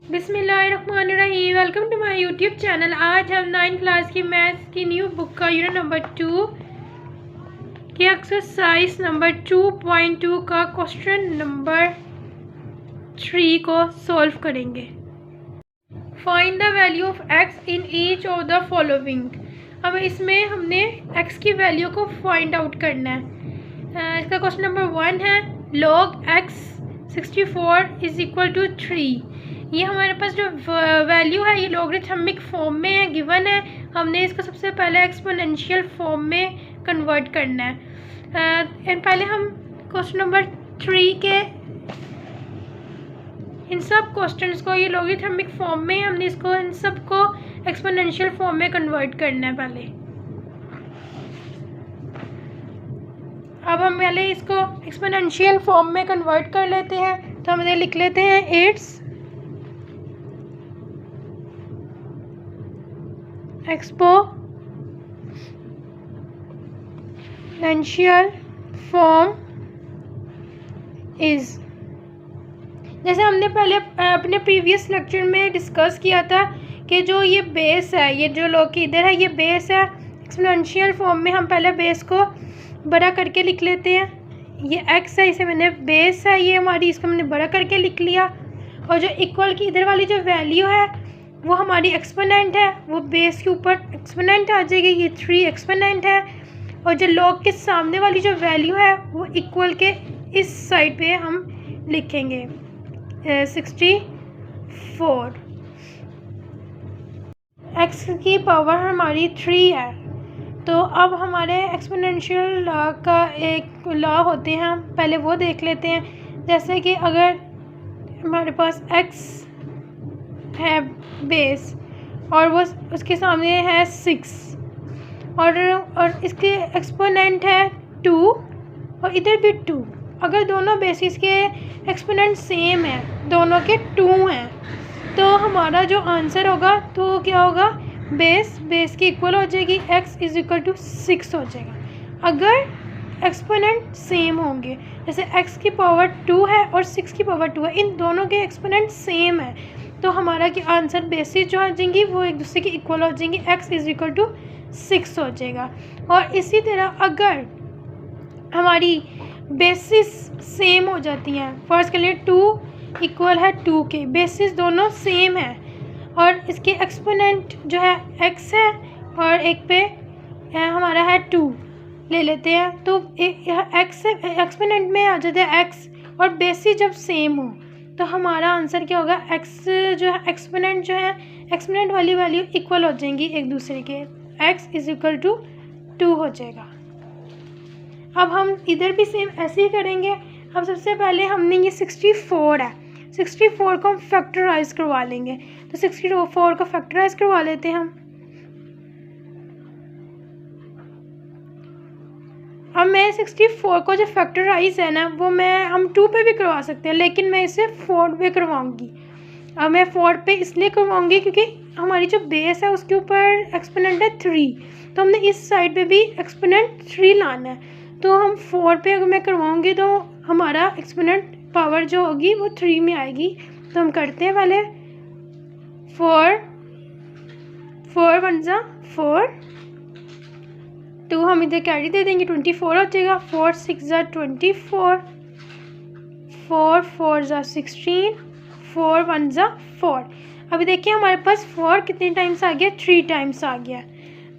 बिस्मिल्लाहिर्रहमानिर्रहीम। Welcome to my YouTube channel. आज हम 9th क्लास की मैथ्स की न्यू बुक का यूनिट नंबर 2 की एक्सरसाइज नंबर 2.2 का क्वेश्चन नंबर 3 को सॉल्व करेंगे। Find the value of x in each of the following. अब इसमें हमने x की वैल्यू को फाइंड आउट करना है। इसका क्वेश्चन नंबर 1 है log x 64 is equal to 3। ये हमारे पास जो वैल्यू है ये लॉगरिथमिक फॉर्म में है, गिवन है। हमने इसको सबसे पहले एक्सपोनेंशियल फॉर्म में कन्वर्ट करना है। पहले हम क्वेश्चन नंबर 3 के इन सब क्वेश्चंस को ये लॉगरिथमिक फॉर्म में हमने इसको इन सब को एक्सपोनेंशियल फॉर्म में कन्वर्ट करना है पहले। अब हम पहले इसको एक्सपोनेंशियल फॉर्म में कन्वर्ट कर लेते हैं। तो हम इधर लिख लेते हैं इट्स एक्सपोनेंशियल फॉर्म इज, जैसे हमने पहले अपने प्रीवियस लेक्चर में डिस्कस किया था कि जो ये बेस है, ये जो लॉग इधर है ये बेस है। एक्सपोनेंशियल फॉर्म में हम पहले बेस को बड़ा करके लिख लेते हैं। ये x है, इसे मैंने बेस है ये हमारी, इसको मैंने बड़ा करके लिख लिया। और जो इक्वल की इधर वाली जो वैल्यू है वो हमारी एक्सपोनेंट है, वो बेस के ऊपर एक्सपोनेंट आ जाएगी। ये 3 एक्सपोनेंट है। और जो लॉग के सामने वाली जो वैल्यू है वो इक्वल के इस साइड पे हम लिखेंगे 64। x की पावर हमारी 3 है। तो अब हमारे एक्सपोनेंशियल लॉ का एक लॉ होते हैं, हम पहले वो देख लेते हैं। जैसे कि अगर हमारे पास x है बेस और वो उसके सामने है 6 और इसके एक्सपोनेंट है 2 और इधर भी 2। अगर दोनों बेसिस के एक्सपोनेंट सेम है, दोनों के 2 हैं, तो हमारा जो आंसर होगा तो क्या होगा, बेस की इक्वल हो जाएगी, x इज इक्वल टू 6 हो जाएगा। अगर एक्सपोनेंट सेम होंगे, जैसे x की पावर 2 है और 6 की पावर 2 है, इन दोनों के एक्सपोनेंट सेम है, तो हमारा कि आंसर बेसिस जो आ जाएंगी वो एक दूसरे की इक्वल हो जाएंगी, x इज इक्वल टू 6 हो जाएगा। और इसी तरह अगर हमारी बेसिस सेम हो जाती हैं, फर्स्ट के लिए 2 इक्वल है 2 के, बेसिस दोनों सेम है और इसके एक्सपोनेंट जो है x है और एक पे हमारा है 2 ले लेते हैं, तो x एक्सपोनेंट में आ जाता है x और बेसिस जब सेम हो तो हमारा आंसर क्या होगा, x जो है एक्सपोनेंट जो है एक्सपोनेंट वाली वैल्यू इक्वल हो जाएंगी एक दूसरे के, x इज इक्वल टू 2 हो जाएगा। अब हम इधर भी सेम ऐसे ही करेंगे। अब सबसे पहले हमने ये 64 है, 64 को हम फैक्टराइज करवा लेंगे। तो 64 को फैक्टराइज करवा लेते हैं हम। अब मैं 64 को जो फैक्टराइज है ना वो हम 2 पे भी करवा सकते हैं, लेकिन मैं इसे 4 पे करवाऊंगी। अब मैं 4 पे इसलिए करवाऊंगी क्योंकि हमारी जो बेस है उसके ऊपर एक्सपोनेंट है 3, तो हमने इस साइड पे भी एक्सपोनेंट 3 लाना है। तो हम 4 पे अगर मैं करवाऊंगी तो हमारा एक्सपोनेंट पावर जो होगी वो 3 में आएगी। तो हम करते हैं पहले 4 1 जा 4, 2 हम इधर कैरी दे देंगे, 24 हो जाएगा। 4 6 जा 24, 4 4 जा 16, 4 1 जा 4। अभी देखिए हमारे पास 4 कितने टाइम्स आ गया, 3 टाइम्स आ गया।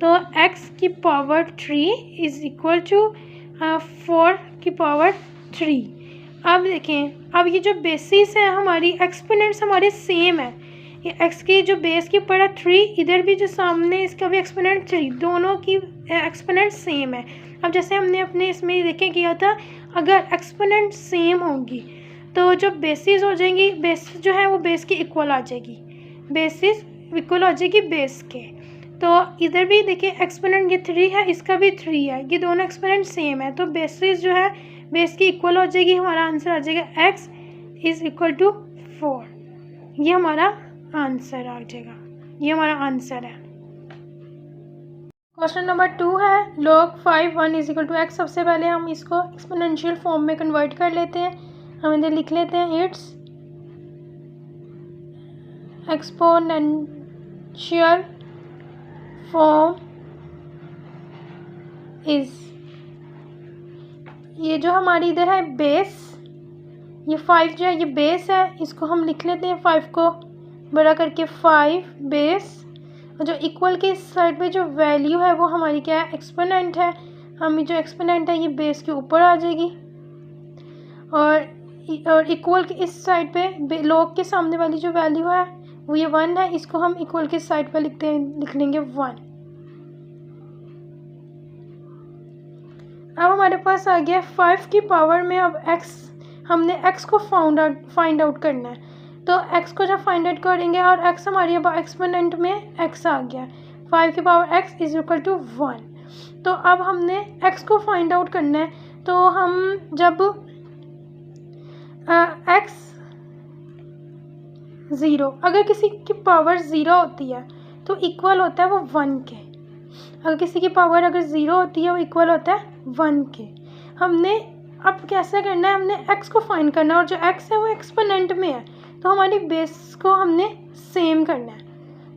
तो x की पावर 3 इज इक्वल टू 4 की पावर 3। अब देखें, अब ये जो बेसिस है हमारी, एक्सपोनेंट्स हमारे सेम है। ये x की जो बेस के ऊपर है 3, इधर भी जो सामने इसका भी एक्सपोनेंट 3, दोनों की एक्सपोनेंट सेम है। अब जैसे हमने अपने इसमें देखें किया था, अगर एक्सपोनेंट सेम होंगी तो जो बेसिस हो जाएंगी, बेस जो है वो बेस की इक्वल आ जाएगी, बेसिस इक्वल हो जाएगी बेस के। तो इधर भी देखिए एक्सपोनेंट ये 3 है, इसका भी 3 है, ये दोनों एक्सपोनेंट सेम है, तो बेसिस जो है बेस की इक्वल हो जाएगी। हमारा आंसर आ जाएगा x इज इक्वल टू 4। ये हमारा आंसर आ जाएगा, ये हमारा आंसर है। क्वेश्चन नंबर 2 है log 5 1 is equal to x। सबसे पहले हम इसको एक्सपोनेंशियल फॉर्म में कन्वर्ट कर लेते हैं। हम इधर लिख लेते हैं इट्स एक्सपोनेंशियल फॉर्म इज़, ये जो हमारी इधर है बेस, ये 5 जो है ये बेस है, इसको हम लिख लेते हैं 5 को बड़ा करके 5 बेस, और जो इक्वल के इस साइड पे जो वैल्यू है वो हमारी क्या है, एक्सपोनेंट है। हम जो एक्सपोनेंट है ये बेस के ऊपर आ जाएगी, और इक्वल के इस साइड पे लॉग के सामने वाली जो वैल्यू है वो ये 1 है, इसको हम इक्वल के साइड पे लिख लेंगे 1। अब हमारे पास आ गया 5 की पावर में अब x, हमने x को फाइंड आउट करना है। तो x को जब फाइंड आउट करेंगे और x हमारी अब एक्सपोनेंट में x आ गया, 5 की power x is equal to 1। तो अब हमने x को फाइंड आउट करना है, तो हम जब x 0, अगर किसी की पावर 0 होती है तो इक्वल होता है वो 1 के। अगर किसी की पावर अगर 0 होती है वो इक्वल होता है 1 के। हमने अब कैसे करना है, हमने x को फाइंड करना है, और जो x है वो एक्सपोनेंट में है, तो हमारी बेस को हमने सेम करना है।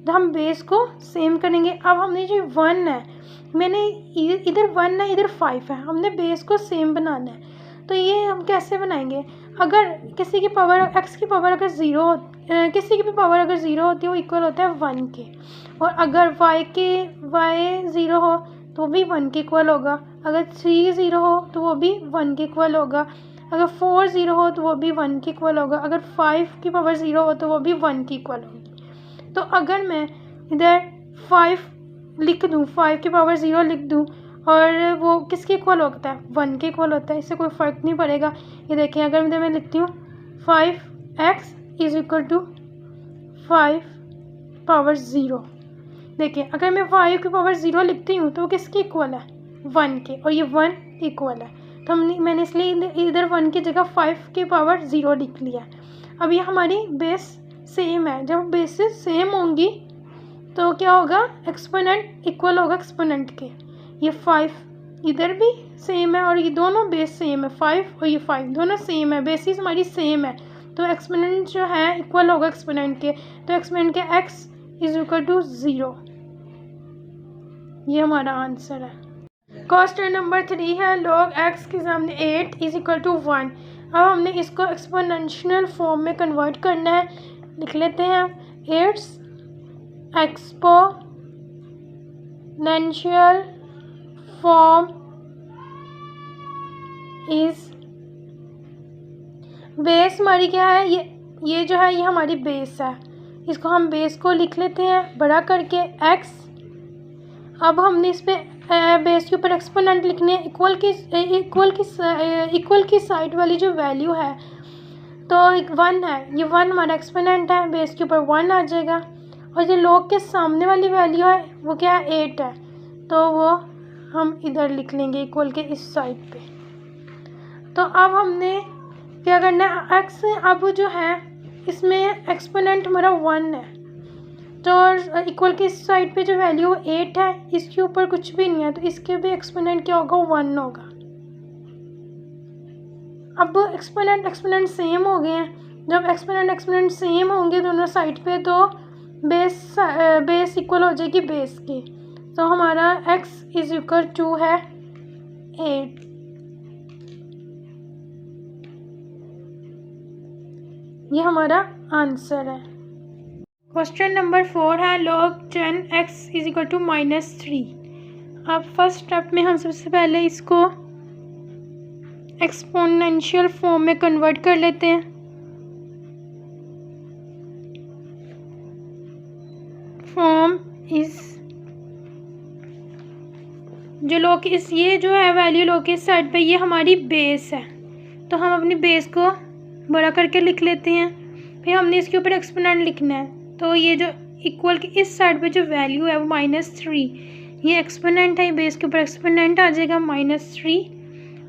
तो हम बेस को सेम करेंगे। अब हमने जो 1 है, मैंने इधर 1 है इधर 5 है, हमने बेस को सेम बनाना है। तो ये हम कैसे बनाएंगे, अगर किसी की पावर x की पावर अगर 0 किसी की भी पावर अगर 0 होती है वो इक्वल होता है 1 के, और अगर y 0 हो तो भी 1 के इक्वल होगा, अगर 3 0 हो तो वो भी 1 के इक्वल होगा, अगर 4 0 हो तो वो भी 1 के इक्वल होगा, अगर 5 की पावर 0 हो तो वो भी 1 के इक्वल होगी। तो अगर मैं इधर 5 लिख दूँ, 5 की पावर 0 लिख दूँ, और वो किसके इक्वल होता है, 1 के इक्वल होता है, इससे कोई फ़र्क नहीं पड़ेगा। ये देखें, अगर इधर मैं लिखती हूँ 5x is equal to 5 power 0, देखिए अगर मैं 5 की पावर 0 लिखती हूँ तो वो किसके इक्वल है, 1 के, और ये 1 इक्वल है। तो मैंने इसलिए इधर 1 की जगह 5 की पावर 0 लिख लिया। अब ये हमारी बेस सेम है, जब बेसेस सेम होंगी तो क्या होगा, एक्सपोनेंट इक्वल होगा एक्सपोनेंट के। ये 5 इधर भी सेम है और ये दोनों बेस सेम है, 5 और ये 5 दोनों सेम है, बेसिस हमारी सेम है, तो एक्सपोनेंट जो है इक्वल होगा एक्सपोनेंट के। तो एक्सपोनेंट के x इज इक्वल टू 0, ये हमारा आंसर है। क्वेश्चन नंबर 3 है log x के सामने 8 इज इक्वल टू 1। अब हमने इसको एक्सपोनेंशियल फॉर्म में कन्वर्ट करना है, लिख लेते हैं 8 एक्सपोनेंशियल फॉर्म इज, बेस हमारी क्या है, ये जो है ये हमारी बेस है, इसको हम बेस को लिख लेते हैं बड़ा करके x। अब हमने इस पे बेस के ऊपर एक्सपोनेंट लिखने हैं, इक्वल की साइड वाली जो वैल्यू है तो 1 है, ये 1 हमारा एक्सपोनेंट है, बेस के ऊपर 1 आ जाएगा, और जो log के सामने वाली वैल्यू है वो क्या है, 8 है, तो वो हम इधर लिख लेंगे इक्वल के इस साइड पे। तो अब हमने क्या करना है, x अब जो है इसमें एक्सपोनेंट हमारा 1 है, तो इक्वल की इस साइड पे जो वैल्यू 8 है, इसके ऊपर कुछ भी नहीं है, तो इसके भी एक्सपोनेंट क्या होगा, 1 होगा। अब एक्सपोनेंट सेम हो गए हैं, जब एक्सपोनेंट सेम होंगे दोनों साइड पे तो बेस इक्वल हो जाएगी बेस की, तो हमारा x इज इक्वल टू है 8। ये हमारा आंसर है। क्वेश्चन नंबर 4 है log 10x is equal to -3। अब फर्स्ट स्टेप में हम सबसे पहले इसको एक्सपोनेंशियल फॉर्म में कन्वर्ट कर लेते हैं। फॉर्म इज, जो log इस ये जो है वैल्यू log इस साइड पे ये हमारी बेस है, तो हम अपनी बेस को बड़ा करके लिख लेते हैं। फिर हमने इसके ऊपर एक्सपोनेंट लिखना है, तो ये जो इक्वल की इस साइड पे जो वैल्यू है वो -3, ये एक्सपोनेंट है, बेस के ऊपर एक्सपोनेंट आ जाएगा -3,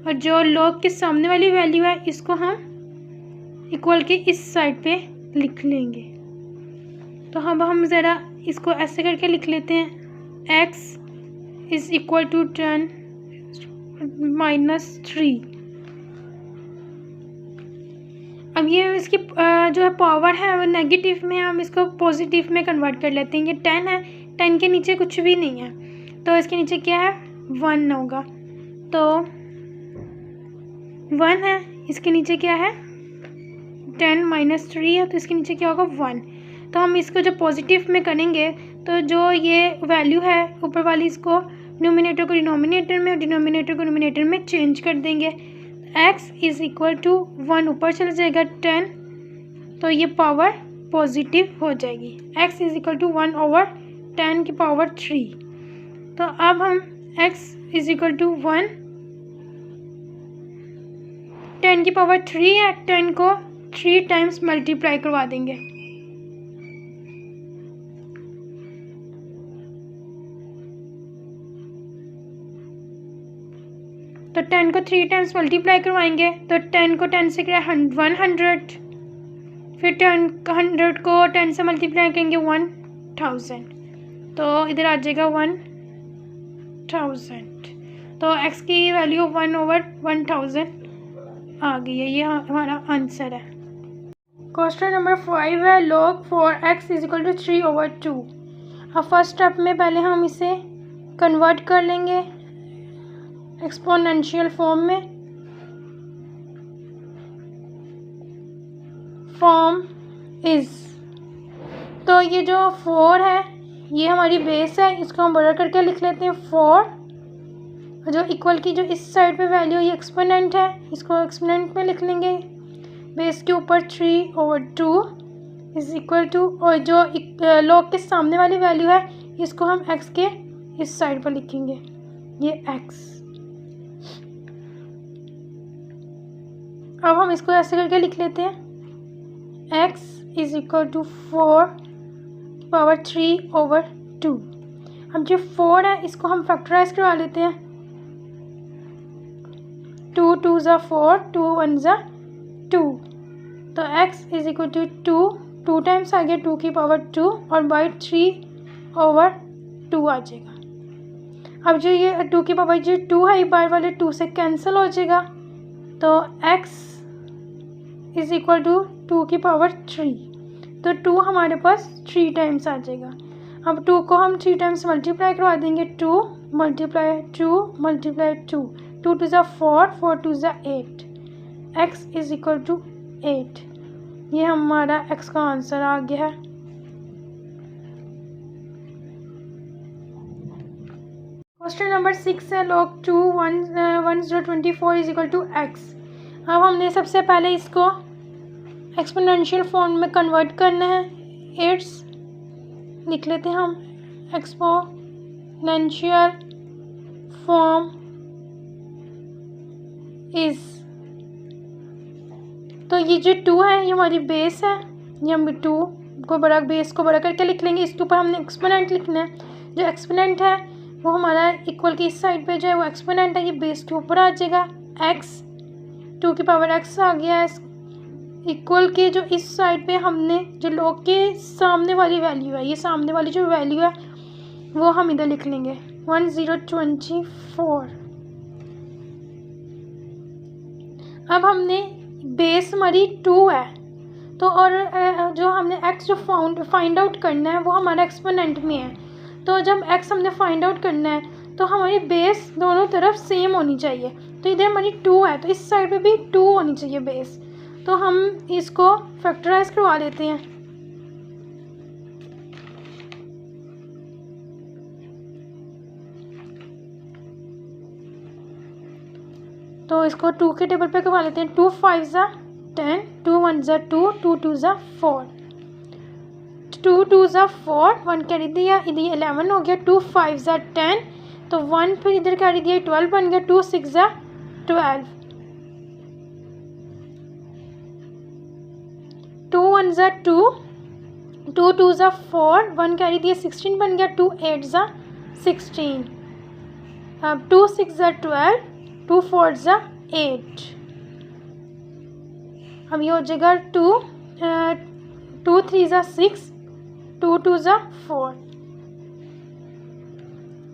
और जो log के सामने वाली वैल्यू है इसको हम इक्वल के इस साइड पे लिख लेंगे। तो हम ज़रा इसको ऐसे करके लिख लेते हैं, x इज़ इक्वल टू 10 -3। अब ये इसकी जो है पावर है वो नेगेटिव में, हम इसको पॉजिटिव में कन्वर्ट कर लेते हैं। ये 10 है, 10 के नीचे कुछ भी नहीं है, तो इसके नीचे क्या है 1 होगा। तो 1 है, इसके नीचे क्या है 10 माइनस 3 है, तो इसके नीचे क्या होगा 1। तो हम इसको जब पॉजिटिव में करेंगे तो जो ये वैल्यू है ऊपर वाली, इसको न्यूमिनेटर को डिनोमिनेटर में और डिनोमिनेटर को न्यूमिनेटर में चेंज कर देंगे। x इज़ इक्वल टू 1 ऊपर चला जाएगा 10, तो ये पावर पॉजिटिव हो जाएगी। x is equal to 1 over 10 की पावर 3। तो अब हम x इज़ इक्वल टू 1, 10 की पावर 3 है, 10 को 3 टाइम्स मल्टीप्लाई करवा देंगे। तो 10 को 3 टाइम्स मल्टीप्लाई करवाएंगे, तो 10 को 10 से क्या 100, फिर 100 को 10 से मल्टीप्लाई करेंगे 1000, तो इधर आ जाएगा 1000। तो x की वैल्यू 1 ओवर 1000 आ गई है, ये हमारा आंसर है। क्वेश्चन नंबर 5 है log 4x is equal to 3 over 2। अब फर्स्ट स्टेप में पहले हम इसे कन्वर्ट कर लेंगे एक्सपोनेंशियल फॉर्म में। फॉर्म इज, तो ये जो 4 है ये हमारी बेस है, इसको हम बड़ा करके लिख लेते हैं 4। जो इक्वल की जो इस साइड पे वैल्यू ये एक्सपोनेंट है, इसको एक्सपोनेंट में लिख लेंगे। बेस के ऊपर 3 ओवर 2 इज इक्वल टू, और जो लॉग के सामने वाली वैल्यू है इसको हम x के इस साइड पर लिखेंगे, ये x। अब हम इसको ऐसे करके लिख लेते हैं x is equal to 4 power 3 over 2। अब जो 4 है इसको हम फैक्टराइज करवा लेते हैं। 2 2 ज़ा 4, 2 1 ज़ा 2, तो x is equal to 2 times आ गया 2 की पावर 2 और बाई 3 ओवर 2 आ जाएगा। अब जो ये 2 की पावर जो 2 है बार वाले 2 से कैंसिल हो जाएगा, तो x इज इक्वल टू 2 की पावर 3, तो 2 हमारे पास 3 टाइम्स आ जाएगा। अब 2 को हम 3 टाइम्स मल्टीप्लाई करवा देंगे, 2 मल्टीप्लाई 2 मल्टीप्लाई 2, 2 2 ज़ा 4, 4 2 ज़ा 8, x इज इक्वल टू 8। ये हमारा x का आंसर आ गया है। क्वेश्चन नंबर 6 है log 2 1024 is equal to x। अब हमने सबसे पहले इसको एक्सपोनेंशियल फॉर्म में कन्वर्ट करना है। इट्स लिख लेते हैं हम एक्सपोनेंशियल फॉर्म इज, तो ये जो 2 है ये हमारी बेस है, ये हम 2 को बड़ा, बेस को बड़ा करके लिख लेंगे। इसके ऊपर हमने एक्सपोनेंट लिखना है। जो एक्सपोनेंट है वो हमारा इक्वल की इस साइड पे जो है वो एक्सपोनेंट है, ये बेस के ऊपर आ जाएगा। x 2 की पावर x आ गया है। इक्वल के जो इस साइड पे हमने जो log के सामने वाली वैल्यू है, ये सामने वाली जो वैल्यू है वो हम इधर लिख लेंगे 1024। अब हमने बेस हमारी 2 है, तो और जो हमने x जो फाइंड आउट करना है वो हमारा एक्सपोनेंट में है। तो जब x हमने फाइंड आउट करना है तो हमारी बेस दोनों तरफ सेम होनी चाहिए। तो इधर हमारी 2 है तो इस साइड पे भी 2 होनी चाहिए बेस। तो हम इसको फैक्टराइज करवा लेते हैं। तो इसको 2 के टेबल पे करवा लेते हैं। 2 5 ज़ा 10, 2 1 ज़ा 2, 2 2 ज़ा 4, 2 2 ज़ा 4, 1 कैरी दिया, इधर 11 हो गया। 2 5 ज़ा 10, तो 1 फिर इधर कैरी दिया 12 बन गया। 2 6 ज़ा 12, 2 1 ज़ा 2, 2 2 ज़ा 4, 1 कैरी दिया 16 बन गया। 2 8 ज़ा 16, अब 2 6 ज़ा 12, 2 4 ज़ा 8, अब ये हो जाएगा 2 3 ज़ा 6, 2 2 ज़ा 4।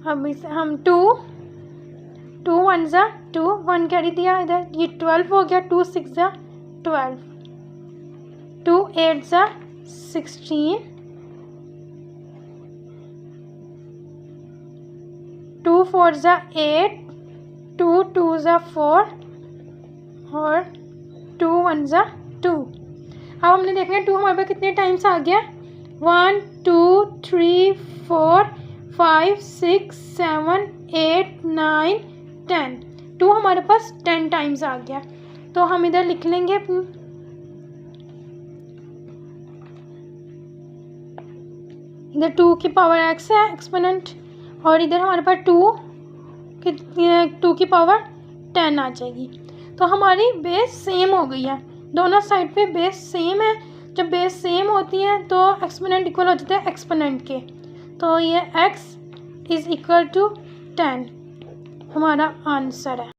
अब इसे हम 2 1 ज़ा 2, 1 कैरी दिया इधर, ये 12 हो गया। 2 6 ज़ा 12, 2 8 ज़ा 16, 2 4 ज़ा 8, 2 2 ज़ा 4 और 2 1 ज़ा 2। अब हमने देखना है 2 हमारे पास कितने टाइम्स आ गया, 1 2 3 4 5 6 7 8 9 10। 2 हमारे पास 10 टाइम्स आ गया। तो हम इधर लिख लेंगे इधर 2 की पावर x है एक्सपोनेंट, और इधर हमारे पास 2 की पावर 10 आ जाएगी। तो हमारी बेस सेम हो गई है, दोनों साइड पे बेस सेम है। जब बेस सेम होती है तो एक्सपोनेंट इक्वल हो जाता है एक्सपोनेंट के। तो ये x इज़ इक्वल टू 10 हमारा आंसर है।